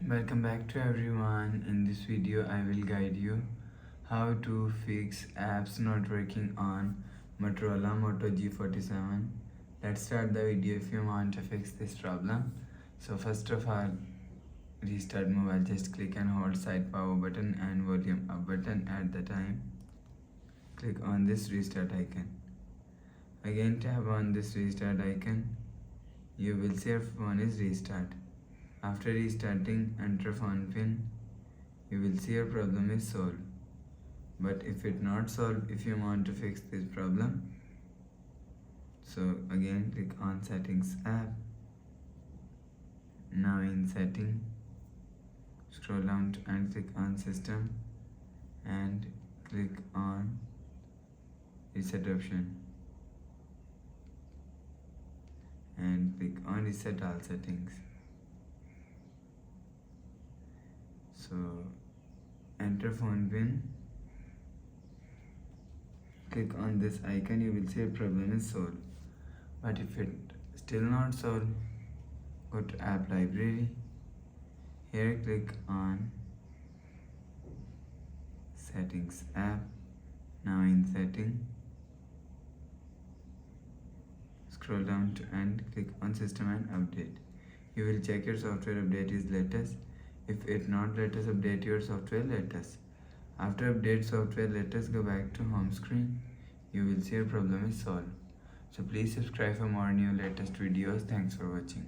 Welcome back to everyone. In this video I will guide you how to fix apps not working on Motorola Moto G37. Let's start the video if you want to fix this problem. So first of all, restart mobile. Just click and hold side power button and volume up button at the time. Click on this restart icon. Again tap on this restart icon. You will see your phone is restart. After restarting, enter phone pin. You will see your problem is solved. But if it not solved, if you want to fix this problem, so again click on settings app. Now in setting, scroll down and click on system and click on reset option and click on reset all settings. So enter phone pin, click on this icon, you will see a problem is solved. But if it still not solved, go to app library. Here click on settings app. Now in setting, scroll down to and click on system and update. You will check your software update is latest. If it not latest, update your software latest. After update software latest, go back to home screen. You will see your problem is solved. So please subscribe for more new latest videos. Thanks for watching.